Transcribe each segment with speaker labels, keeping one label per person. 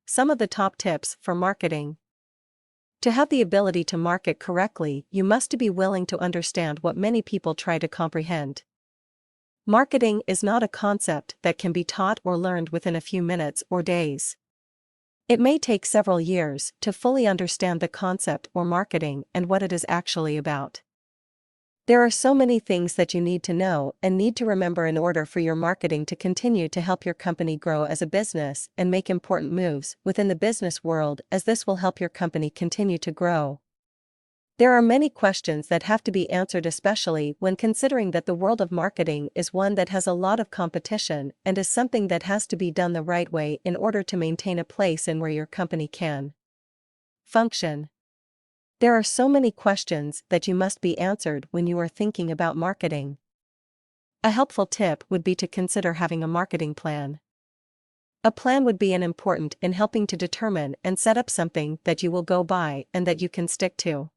Speaker 1: some of the top tips for marketing. To have the ability to market correctly, you must be willing to understand what many people try to comprehend. Marketing is not a concept that can be taught or learned within a few minutes or days. It may take several years to fully understand the concept or marketing and what it is actually about. There are so many things that you need to know and need to remember in order for your marketing to continue to help your company grow as a business and make important moves within the business world, as this will help your company continue to grow. There are many questions that have to be answered, especially when considering that the world of marketing is one that has a lot of competition and is something that has to be done the right way in order to maintain a place in where your company can function. There are so many questions that you must be answered when you are thinking about marketing. A helpful tip would be to consider having a marketing plan. A plan would be important in helping to determine and set up something that you will go by and that you can stick to.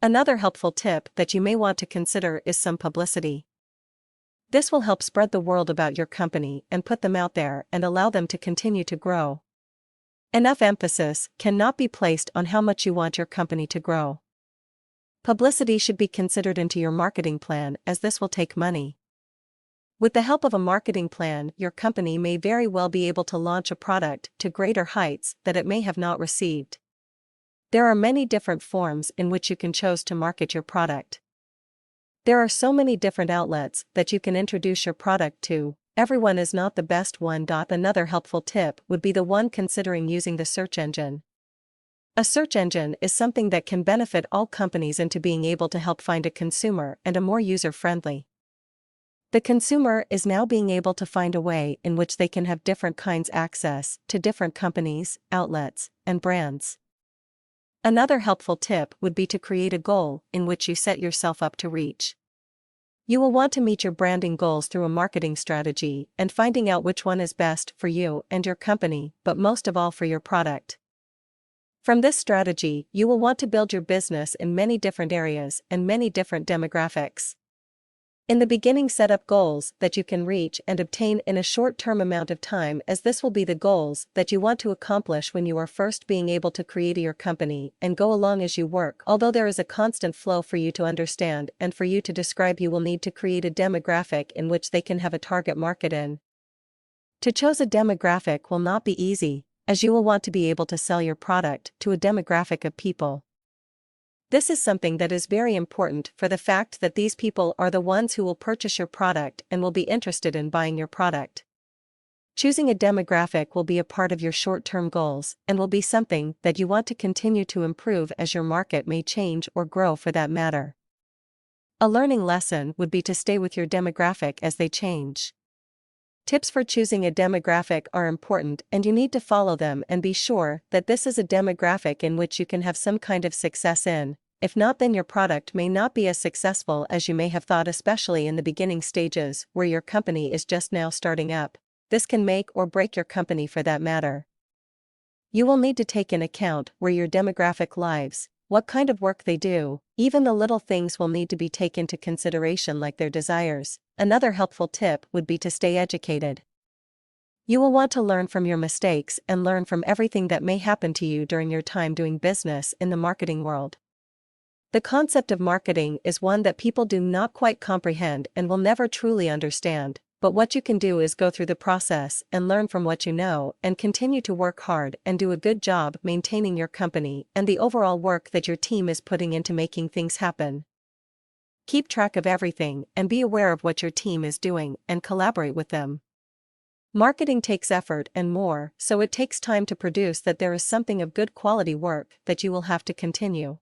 Speaker 1: Another helpful tip that you may want to consider is some publicity. This will help spread the word about your company and put them out there and allow them to continue to grow. Enough emphasis cannot be placed on how much you want your company to grow. Publicity should be considered into your marketing plan, as this will take money. With the help of a marketing plan, your company may very well be able to launch a product to greater heights that it may have not received. There are many different forms in which you can choose to market your product. There are so many different outlets that you can introduce your product to. Everyone is not the best one. Another helpful tip would be the one considering using the search engine. A search engine is something that can benefit all companies into being able to help find a consumer and a more user-friendly. The consumer is now being able to find a way in which they can have different kinds access to different companies, outlets, and brands. Another helpful tip would be to create a goal in which you set yourself up to reach. You will want to meet your branding goals through a marketing strategy and finding out which one is best for you and your company, but most of all for your product. From this strategy, you will want to build your business in many different areas and many different demographics. In the beginning, set up goals that you can reach and obtain in a short-term amount of time, as this will be the goals that you want to accomplish when you are first being able to create your company and go along as you work. Although there is a constant flow for you to understand and for you to describe, you will need to create a demographic in which they can have a target market in. To choose a demographic will not be easy, as you will want to be able to sell your product to a demographic of people. This is something that is very important, for the fact that these people are the ones who will purchase your product and will be interested in buying your product. Choosing a demographic will be a part of your short-term goals and will be something that you want to continue to improve as your market may change or grow, for that matter. A learning lesson would be to stay with your demographic as they change. Tips for choosing a demographic are important, and you need to follow them and be sure that this is a demographic in which you can have some kind of success in. If not, then your product may not be as successful as you may have thought, especially in the beginning stages where your company is just now starting up. This can make or break your company, for that matter. You will need to take in account where your demographic lives, what kind of work they do. Even the little things will need to be taken into consideration, like their desires. Another helpful tip would be to stay educated. You will want to learn from your mistakes and learn from everything that may happen to you during your time doing business in the marketing world. The concept of marketing is one that people do not quite comprehend and will never truly understand, but what you can do is go through the process and learn from what you know and continue to work hard and do a good job maintaining your company and the overall work that your team is putting into making things happen. Keep track of everything and be aware of what your team is doing and collaborate with them. Marketing takes effort and more, so it takes time to produce that. There is something of good quality work that you will have to continue